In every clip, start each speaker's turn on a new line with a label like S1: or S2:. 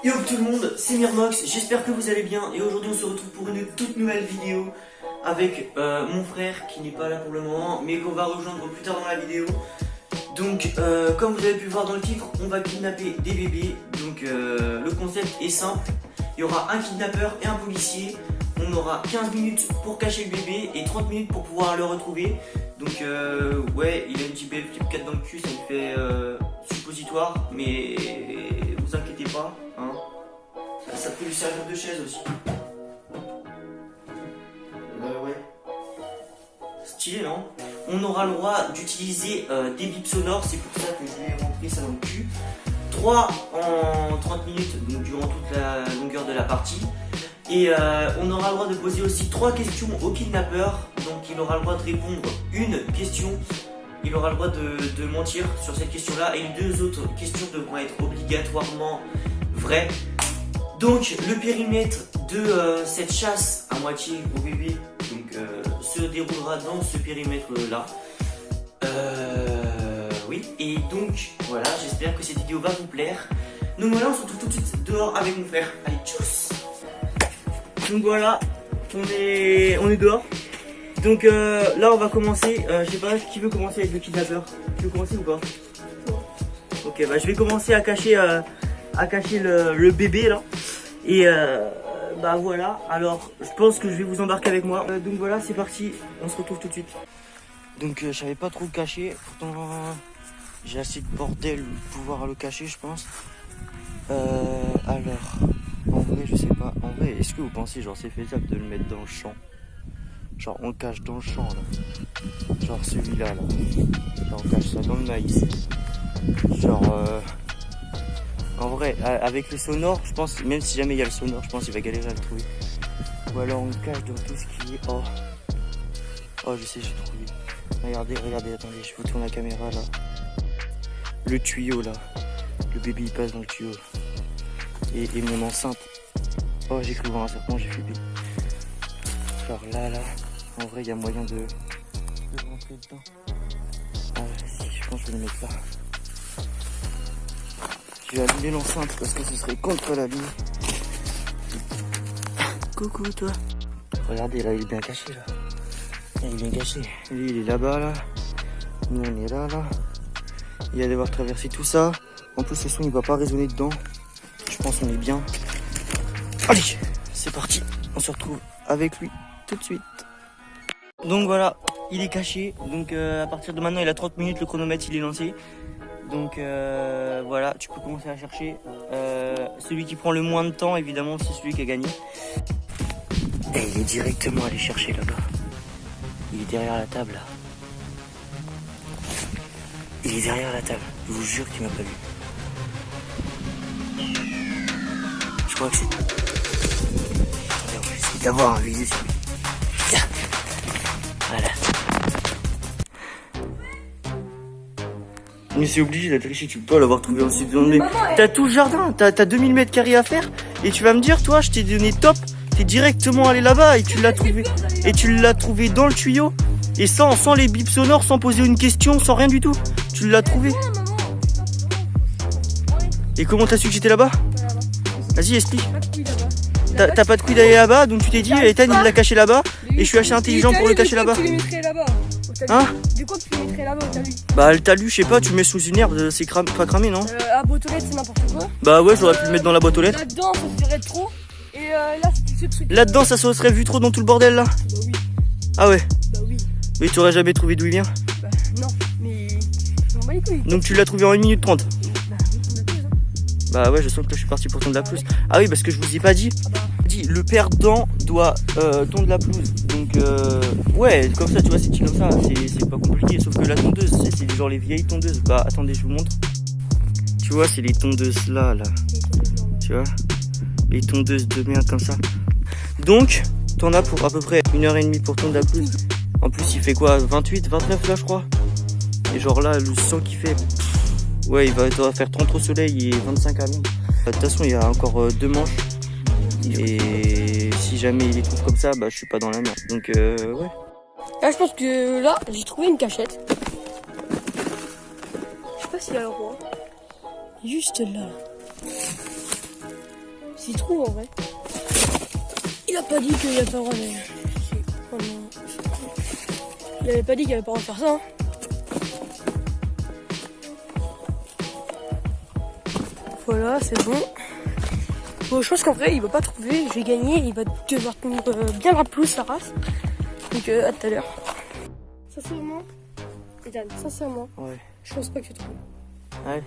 S1: Yo tout le monde, c'est Mirmox, j'espère que vous allez bien et aujourd'hui on se retrouve pour une toute nouvelle vidéo avec mon frère qui n'est pas là pour le moment mais qu'on va rejoindre plus tard dans la vidéo. Donc comme vous avez pu voir dans le titre, on va kidnapper des bébés. Donc le concept est simple, il y aura un kidnappeur et un policier. On aura 15 minutes pour cacher le bébé et 30 minutes pour pouvoir le retrouver. Donc ouais, il a une JBL Flip 4 dans le cul, ça me fait suppositoire, mais vous inquiétez pas, hein. Ça peut lui servir de chaise aussi. Ouais. Stylé, non? On aura le droit d'utiliser des bips sonores, c'est pour ça que je vais rentrer ça dans le cul. 3 en 30 minutes, donc durant toute la longueur de la partie. Et on aura le droit de poser aussi 3 questions au kidnappeur. Donc il aura le droit de répondre une question. Il aura le droit de mentir sur cette question-là. Et les 2 autres questions devront être obligatoirement vraies. Donc le périmètre de cette chasse à moitié au bébé se déroulera dans ce périmètre-là. Oui, et donc voilà, j'espère que cette vidéo va vous plaire. Donc voilà, on se retrouve tout de suite dehors avec mon frère. Allez, tchuss! Donc voilà, on est dehors. Donc là on va commencer, je sais pas qui veut commencer avec le kidnappeur. Tu veux commencer ou pas? Ok, bah je vais commencer à cacher le bébé là. Et bah voilà, alors je pense que je vais vous embarquer avec moi. Donc voilà, c'est parti, on se retrouve tout de suite. Donc je savais pas trop le cacher, pourtant j'ai assez de bordel pour pouvoir le cacher je pense. Alors, en vrai je sais pas, en vrai est-ce que vous pensez genre c'est faisable de le mettre dans le champ? Genre on le cache dans le champ là, genre celui-là là, genre on cache ça dans le maïs. Genre en vrai avec le sonore je pense, même si jamais il y a le sonore je pense qu'il va galérer à le trouver. Ou alors on le cache dans tout ce qui est, oh je sais j'ai trouvé. Regardez, attendez, je vous tourne la caméra là. Le tuyau là, le bébé il passe dans le tuyau. Et mon enceinte. Oh j'ai cru voir un serpent, j'ai flippé. Genre là, en vrai il y a moyen de rentrer dedans. Ah si, je pense que je vais le mettre là. Je vais allumer l'enceinte parce que ce serait contre la ligne. Coucou toi. Regardez là, il est bien caché là. Il est bien caché. Lui il est là-bas là. Nous on est là. Il va devoir traverser tout ça. En plus le son il va pas résonner dedans. Je pense qu'on est bien. Allez, c'est parti. On se retrouve avec lui tout de suite. Donc voilà, il est caché. Donc à partir de maintenant il a 30 minutes, le chronomètre il est lancé. Donc voilà, tu peux commencer à chercher. Celui qui prend le moins de temps évidemment c'est celui qui a gagné. Et il est directement allé chercher là-bas. Il est derrière la table là. Il est derrière la table. Je vous jure qu'il m'a pas vu. Je crois que c'est... Attendez, on va essayer d'avoir un visée sur lui. Tiens. Voilà. Mais c'est obligé d'être triché, tu peux pas l'avoir trouvé en seconde. T'as tout le jardin, t'as 2000 mètres carrés à faire. Et tu vas me dire, toi, je t'ai donné top. T'es directement allé là-bas et tu l'as trouvé. Et tu l'as trouvé dans le tuyau. Et sans les bips sonores, sans poser une question, sans rien du tout. Tu l'as trouvé. Et comment t'as su que j'étais là-bas? Vas-y, explique. T'as pas de couilles d'aller là-bas, donc tu t'es dit, Ethan il l'a caché là-bas. Et je suis assez intelligent pour le cacher là-bas. Hein?
S2: Du coup, tu le mettrais là-bas au talus.
S1: Bah, le talus, je sais pas, tu le mets sous une herbe, c'est pas cramé, non?
S2: À boîte aux lettres, c'est n'importe quoi.
S1: Bah, ouais, j'aurais pu le mettre dans la boîte aux lettres.
S2: Là-dedans, ça serait trop. Et là, c'est ce truc.
S1: Là-dedans, ça se serait vu trop dans tout le bordel là?
S2: Bah oui.
S1: Ah ouais?
S2: Bah oui.
S1: Mais tu aurais jamais trouvé d'où il vient?
S2: Bah non, mais. On va les couilles.
S1: Donc, tu l'as trouvé en 1 minute 30?
S2: Bah oui, on a plus, hein.
S1: Bah, ouais, je sens que je suis parti pour tondre la pelouse. Ah oui, parce que je vous ai pas dit.
S2: Ah bah.
S1: Le perdant doit tondre la pelouse. Donc ouais, comme ça, tu vois, c'est dit comme ça, c'est pas compliqué. Sauf que la tondeuse, c'est genre les vieilles tondeuses. Bah attendez, je vous montre. Tu vois, c'est les tondeuses là. Tu vois, les tondeuses de merde comme ça. Donc, t'en as pour à peu près 1h30 pour tondre la pelouse. En plus, il fait quoi, 28, 29 là, je crois. Et genre là, le sang qu'il fait, ouais, il va faire 30 au soleil et 25 à l'ombre. De toute façon, il y a encore 2 manches. Et si jamais il les trouve comme ça, bah je suis pas dans la merde. Donc ouais.
S2: Là, je pense que là, j'ai trouvé une cachette. Je sais pas s'il y a le roi. Juste là. s'il trouve en vrai. Il a pas dit qu'il n'y a pas le droit de... Oh non. Il avait pas dit qu'il n'y avait pas le droit de faire ça. Hein. Voilà, c'est bon. Bon, je pense qu'en vrai, il va pas trouver. Je vais gagner. Il va devoir tenir bien la pelouse, la race. Donc, à tout à l'heure. Sincèrement, Ethan, sincèrement,
S1: Ouais.
S2: je pense pas que tu trouves.
S1: Ouais.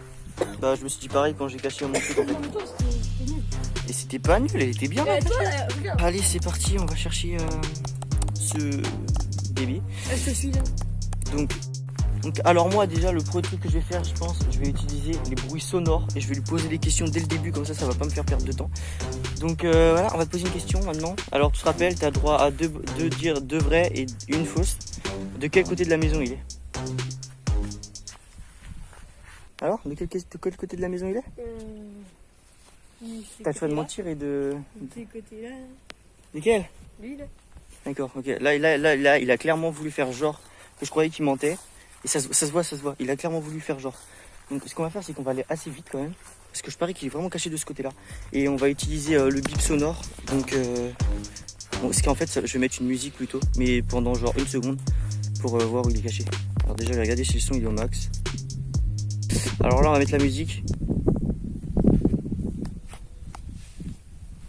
S1: Bah, je me suis dit pareil quand j'ai caché mon truc en fait.
S2: En même temps, c'était nul.
S1: Et c'était pas nul, elle était bien là.
S2: Toi, là, regarde.
S1: Allez, c'est parti, on va chercher ce bébé.
S2: Je te suis là.
S1: Donc, alors moi déjà le premier truc que je vais faire, je pense, je vais utiliser les bruits sonores et je vais lui poser des questions dès le début, comme ça va pas me faire perdre de temps. Donc voilà, on va te poser une question maintenant. Alors tu te rappelles, tu as droit à dire deux vraies et une fausse. De quel côté de la maison il est? Alors, de quel côté de la maison il est? T'as le choix de mentir et de...
S2: De ces côtés-là.
S1: Lesquels?
S2: Lui, là.
S1: D'accord, ok. Là, il a clairement voulu faire genre que je croyais qu'il mentait. Et ça se voit. Il a clairement voulu faire genre. Donc ce qu'on va faire, c'est qu'on va aller assez vite quand même. Parce que je parie qu'il est vraiment caché de ce côté-là. Et on va utiliser le bip sonore. Donc, ce qu'en fait, je vais mettre une musique plutôt. Mais pendant genre une seconde. Pour voir où il est caché. Alors déjà, je vais regarder si le son il est au max. Alors là, on va mettre la musique.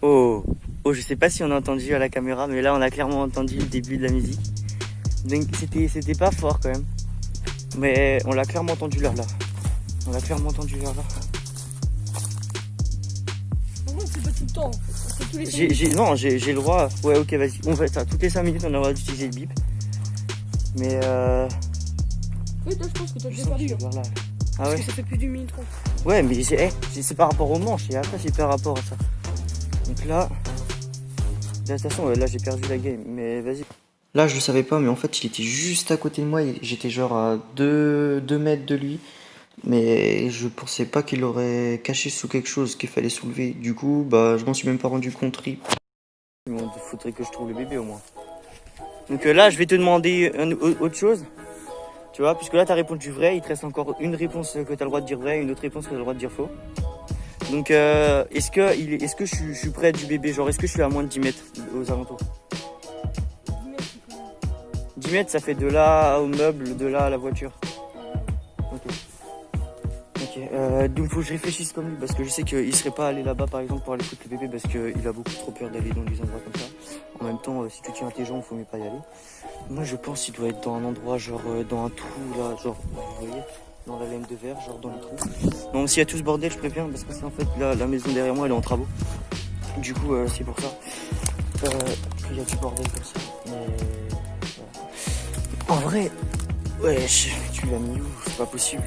S1: Oh, je sais pas si on a entendu à la caméra, mais là on a clairement entendu le début de la musique. Donc c'était pas fort quand même. Mais on l'a clairement entendu là. On l'a clairement entendu là.
S2: En vrai, c'est pas tout le temps. C'est tous les 5 minutes.
S1: Non, j'ai le droit. Ouais, ok, vas-y. On fait ça. Toutes les 5 minutes, on a le droit d'utiliser le bip. Mais
S2: Oui, toi, je pense que t'as
S1: je
S2: déjà
S1: sens
S2: perdu.
S1: qu'il
S2: Hein.
S1: est vers là. Ah
S2: Parce
S1: ouais?
S2: que ça fait plus d'une minute 30.
S1: Ouais, mais c'est par rapport aux manches. Et après, c'est par rapport à ça. Donc là, de toute façon, là j'ai perdu la game. Mais vas-y. Là, je le savais pas, mais en fait, il était juste à côté de moi. J'étais genre à 2 mètres de lui. Mais je pensais pas qu'il aurait caché sous quelque chose qu'il fallait soulever. Du coup, bah, je m'en suis même pas rendu compte. Il faudrait que je trouve le bébé au moins. Donc là, je vais te demander autre chose. Tu vois, puisque là, tu as répondu vrai. Il te reste encore une réponse que tu as le droit de dire vrai et une autre réponse que tu as le droit de dire faux. Donc, est-ce que je suis près du bébé? Genre, est-ce que je suis à moins de 10 mètres aux alentours? 10 mètres, ça fait de là au meuble, de là à la voiture. Ok. Donc, faut que je réfléchisse comme lui, parce que je sais qu'il serait pas allé là-bas, par exemple, pour aller foutre le bébé, parce qu'il a beaucoup trop peur d'aller dans des endroits comme ça. En même temps, si tu tiens intelligent, il faut mieux pas y aller. Moi, je pense qu'il doit être dans un endroit, genre dans un trou, là, genre, vous voyez, dans la laine de verre, genre dans les trous. Non, s'il y a tout ce bordel, je préviens, parce que c'est en fait, là, la maison derrière moi, elle est en travaux. Du coup, c'est pour ça qu'il y a du bordel comme ça. Mais, voilà. En vrai, ouais, tu l'as mis où? C'est pas possible.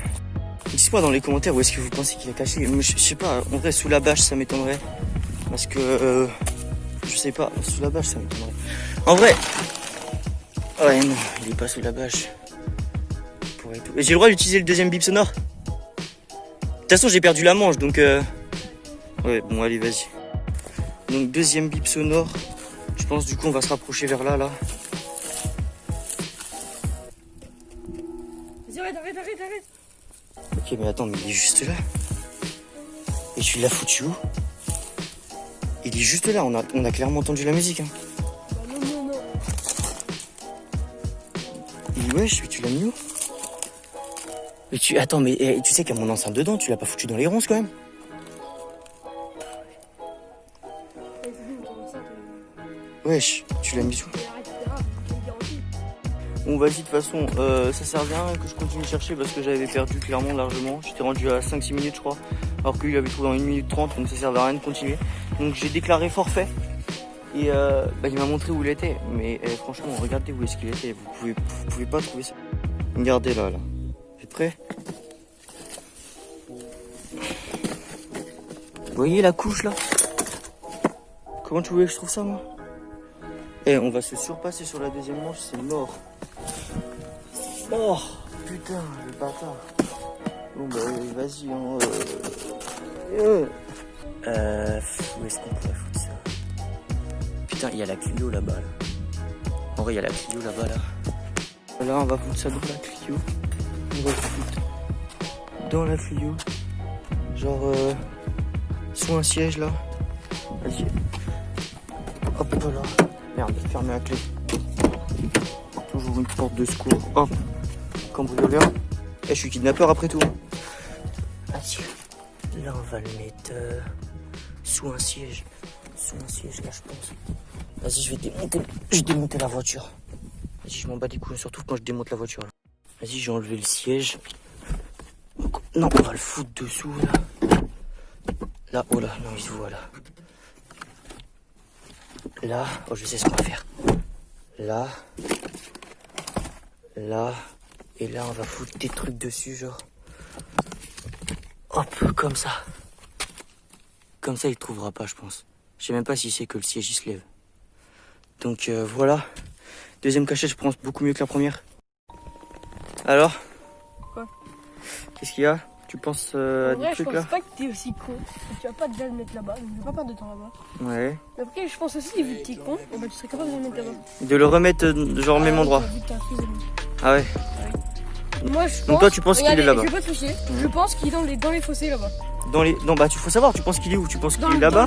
S1: Dites-moi dans les commentaires où est-ce que vous pensez qu'il est caché. Je sais pas, en vrai, sous la bâche, ça m'étonnerait. Parce que, je sais pas, sous la bâche, ça m'étonnerait. En vrai, ouais, non, il est pas sous la bâche. Et j'ai le droit d'utiliser le deuxième bip sonore? De toute façon, j'ai perdu la manche, donc ouais, bon, allez, vas-y. Donc, deuxième bip sonore. Je pense, du coup, on va se rapprocher vers là.
S2: Vas-y, arrête.
S1: Ok, mais attends, mais il est juste là. Et tu l'as foutu où? Il est juste là, on a clairement entendu la musique. Hein.
S2: Bah, non.
S1: Wesh, tu l'as mis où? Mais attends, mais tu sais qu'il y a mon enceinte dedans, tu l'as pas foutu dans les ronces quand même? Wesh, tu l'as mis où? Bon, vas-y, de toute façon, ça sert à rien que je continue de chercher parce que j'avais perdu clairement largement. J'étais rendu à 5-6 minutes, je crois. Alors que lui, il avait trouvé en 1 minute 30, donc ça servait à rien de continuer. Donc j'ai déclaré forfait. Et il m'a montré où il était. Mais franchement, regardez où est-ce qu'il était. Vous pouvez pas trouver ça. Regardez là. Vous êtes prêts? Vous voyez la couche là? Comment tu voulais que je trouve ça, moi? On va se surpasser sur la deuxième manche, c'est mort. Oh, putain, le bâtard. Bon, bah, vas-y, hein. Où est-ce qu'on pourrait foutre ça? Putain, il y a la Clio là-bas, là. En vrai, il y a la Clio là-bas, là. Là, on va foutre ça dans la Clio. On va foutre dans la Clio. Genre, sous un siège, là. Vas-y. Hop là. Merde, fermé la clé. Toujours une porte de secours. Hop. Cambrioleur. Et je suis kidnappeur après tout. Vas-y. Là, on va le mettre sous un siège. Sous un siège, là, je pense. Vas-y, je vais démonter la voiture. Vas-y, je m'en bats les couilles, surtout quand je démonte la voiture. Vas-y, j'ai enlevé le siège. Non, on va le foutre dessous, là. Là, oh là, non, il se voit, là. Là, oh, je sais ce qu'on va faire. Là. Là. Et là, on va foutre des trucs dessus, genre. Hop, comme ça. Comme ça, il ne trouvera pas, je pense. Je sais même pas si c'est que le siège, il se lève. Donc, voilà. Deuxième cachette, je pense beaucoup mieux que la première. Alors?
S2: Quoi?
S1: Qu'est-ce qu'il y a? Tu penses à des trucs là?
S2: Je pense pas que t'es aussi con. Tu vas pas déjà le mettre là-bas. Je vais pas perdre de temps là-bas.
S1: Ouais.
S2: Mais après, je pense aussi, vu que t'es con, tu serais capable de le mettre là-bas.
S1: De le remettre genre au même endroit. Ah ouais.
S2: Moi, je pense.
S1: Donc toi, tu penses qu'il est là-bas?
S2: Je vais pas te ficher. Je pense qu'il est dans les fossés là-bas.
S1: Non, bah, tu faut savoir, tu penses qu'il est où? Tu penses qu'il est là-bas?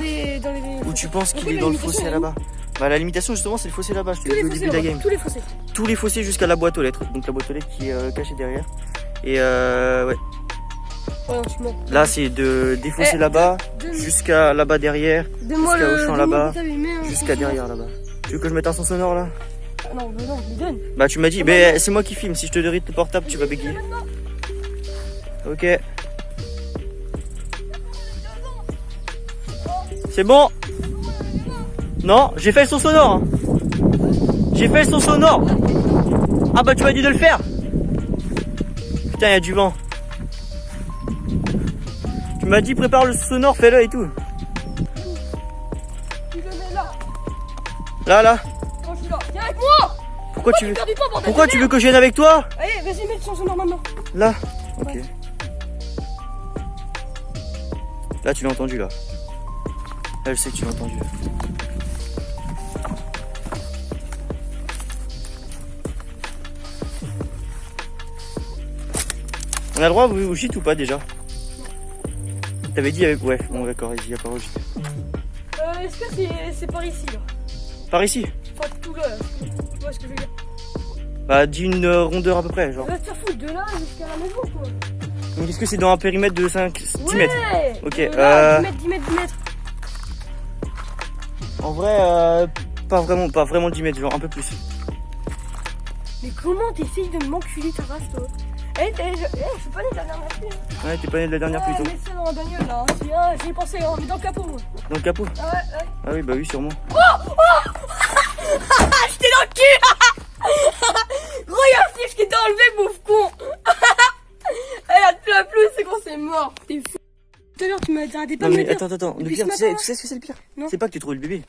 S1: Ou tu penses qu'il est dans le fossé là-bas? Bah, la limitation, justement, c'est le fossé là-bas. Je te l'ai dit au début de la game.
S2: Tous les fossés.
S1: Tous les fossés jusqu'à la boîte aux lettres. Donc la boîte aux lettres qui est cachée derrière. Et ouais.
S2: Ouais, non, tu mens.
S1: Là, c'est des fossés là-bas, jusqu'à là-bas derrière, jusqu'à au champ là-bas, jusqu'à derrière là-bas. Tu veux que je mette un son sonore là?
S2: Non, je me donne.
S1: Bah, tu m'as dit, mais c'est moi qui filme. Si je te donne le portable, tu vas bégayer. Ok. C'est bon? Non, j'ai fait le son sonore. Hein. J'ai fait le son sonore. Ah bah tu m'as dit de le faire. Putain, il y a du vent. Tu m'as dit prépare le son sonore, fais-le et tout.
S2: Tu le mets là.
S1: Là.
S2: Quand je suis là. Viens avec moi.
S1: Pourquoi tu veux que je vienne avec toi?
S2: Allez, vas-y, mets le son sonore maintenant.
S1: Là. Ok.
S2: Ouais.
S1: Là tu l'as entendu là. Là je sais que tu l'as entendu. On a le droit au gîte ou pas déjà? T'avais dit avec... Ouais, bon d'accord, il y a pas au gîte.
S2: Est-ce que c'est par ici là?
S1: Par ici?
S2: Pas tout là. Tu vois ce que je veux dire?
S1: Bah d'une rondeur à peu près, genre.
S2: Va te faire foutre de là jusqu'à la maison quoi.
S1: Donc est-ce que c'est dans un périmètre de 10 mètres? Ok,
S2: là, 10 mètres.
S1: En vrai, pas vraiment 10 mètres, genre un peu plus.
S2: Mais comment t'essayes de m'enculer ta race toi? Je suis pas né de la dernière pluie.
S1: Ouais, t'es pas né de la dernière pluie, toi.
S2: Mets ça dans la bagnole là. Ah, j'y ai pensé, hein, mais dans le capot moi.
S1: Dans le capot?
S2: Ah ouais.
S1: Ah oui, bah oui, sûrement.
S2: J'étais dans le cul. Regarde ce qui t'ai enlevé, bouffe con. Regarde, plus la pluie, c'est qu'on s'est mort. T'es fou. Tout à l'heure, tu m'as arrêté pas
S1: Non
S2: de me
S1: mais
S2: dire.
S1: attends, le pire, tu sais ce que c'est le pire? C'est pas que tu trouves le bébé.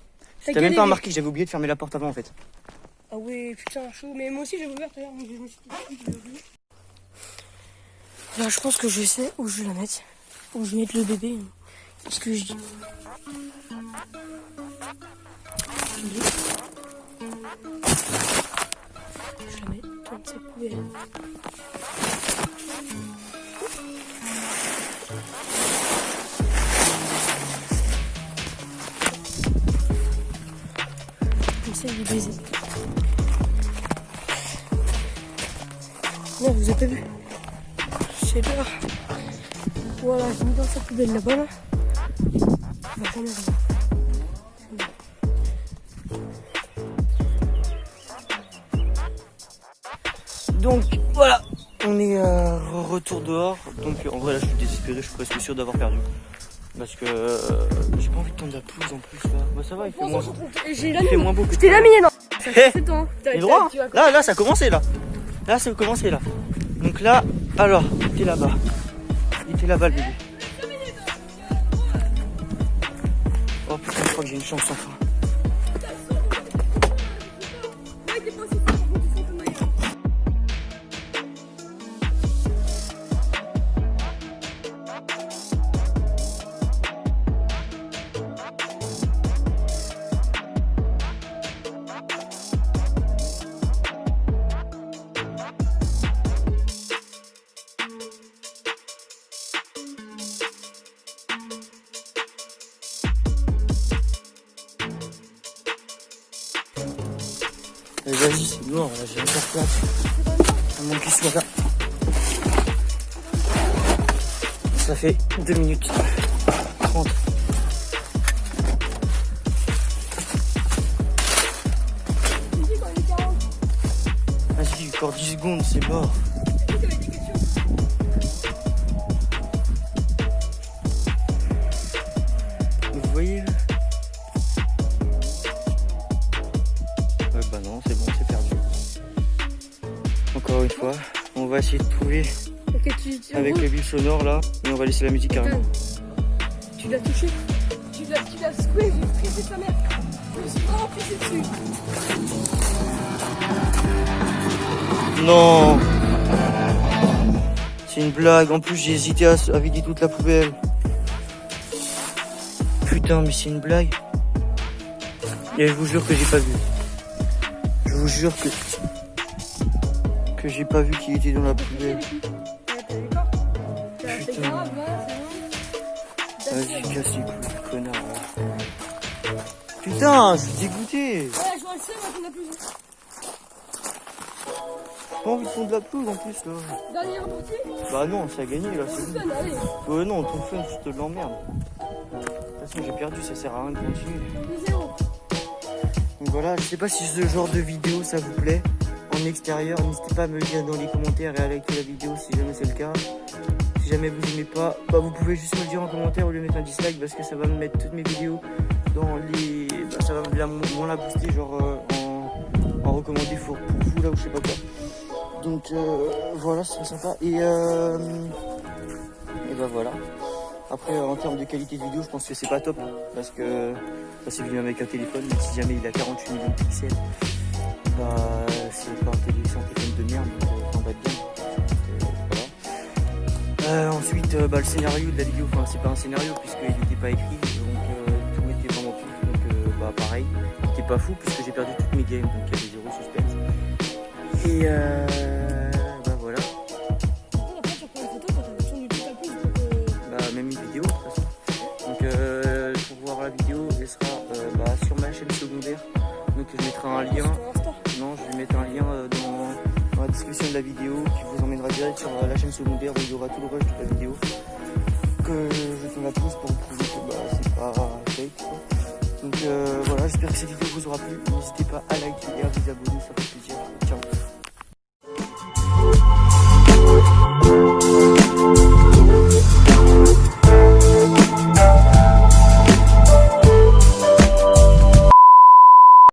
S1: T'as même pas remarqué que j'avais oublié de fermer la porte avant en fait.
S2: Ah ouais, putain, chaud. Mais moi aussi j'avais ouvert d'ailleurs, mais je me suis dit. Là, je pense que je sais où je vais la mettre. Où je vais mettre le bébé. Qu'est-ce que je dis? Je la mets dans cette poubelle. Comme ça, il est baisé. Non, vous avez pas vu? C'est là. Voilà, j'ai mis dans sa poubelle là-bas. Là. On va jamais revenir.
S1: Donc voilà, on est retour dehors. Donc en vrai là je suis désespéré, je suis presque sûr d'avoir perdu. Parce que j'ai pas envie de tendre la pelouse en plus là. Bah ça va, il fait moins beau que
S2: je t'ai laminé, non.
S1: C'est toi. T'es droit. Là ça a commencé là. Là ça a commencé là. Donc là, alors, il était là-bas. Il était là-bas le bébé. Oh putain, je crois que j'ai une chance enfin. Mais vas-y, c'est noir, là, j'ai encore place. À moins qu'il soit là. Ça fait 2 minutes 30. Vas-y, encore 10 secondes, c'est mort. Vous voyez là? Bah non, c'est bon, c'est perdu. Encore une fois, on va essayer de trouver avec le bip sonore là, et on va laisser la musique carrément.
S2: Tu l'as touché, tu l'as secoué, j'ai pressé sa mère. Je me suis vraiment pissé dessus.
S1: Non, c'est une blague. En plus, j'ai hésité à vider toute la poubelle. Putain, mais c'est une blague. Et je vous jure que j'ai pas vu. Je vous jure que j'ai pas vu qu'il était dans la poubelle. Putain. Vas-y, casse les couilles, connard. Ouais. Putain, je suis dégoûté.
S2: Ouais, je vois le seum à fond de la pelouse.
S1: J'ai pas envie de fondre de la pelouse en plus là.
S2: Dernier reporté.
S1: Bah non, ça a gagné là, c'est bon.
S2: Allez.
S1: Ouais, non, ton fun, je te l'emmerde. De toute façon, j'ai perdu, ça sert à rien de continuer.
S2: 2-0.
S1: Donc voilà, je sais pas si ce genre de vidéo ça vous plaît en extérieur. N'hésitez pas à me le dire dans les commentaires et à liker la vidéo si jamais c'est le cas. Si jamais vous aimez pas, bah vous pouvez juste me le dire en commentaire ou lui mettre un dislike parce que ça va me mettre toutes mes vidéos dans les. Bah, ça va moins la booster, genre en recommandé pour vous là ou je sais pas quoi. Donc voilà, c'est sympa. Et bah voilà. Après, en termes de qualité de vidéo, je pense que c'est pas top parce que ça c'est venu avec un téléphone. Mais si jamais il a 48 millions de pixels, bah c'est pas un téléphone de merde, donc on va bien. Voilà. Ensuite, bah, le scénario de la vidéo, enfin c'est pas un scénario puisqu'il n'était pas écrit, donc tout était vraiment pif. Donc bah pareil, il était pas fou puisque j'ai perdu toutes mes games, donc il y avait 0 suspense. Et bah voilà. Même une vidéo de toute façon. Donc pour voir la vidéo, elle sera sur ma chaîne secondaire. Donc je mettrai un lien. Non, je vais mettre un lien dans la description de la vidéo qui vous emmènera direct sur la chaîne secondaire où il y aura tout le rush de la vidéo. Que je tourne la pause pour prouver que c'est pas fake. Donc voilà, j'espère que cette vidéo vous aura plu. N'hésitez pas à liker et à vous abonner, ça fait plaisir. Ciao.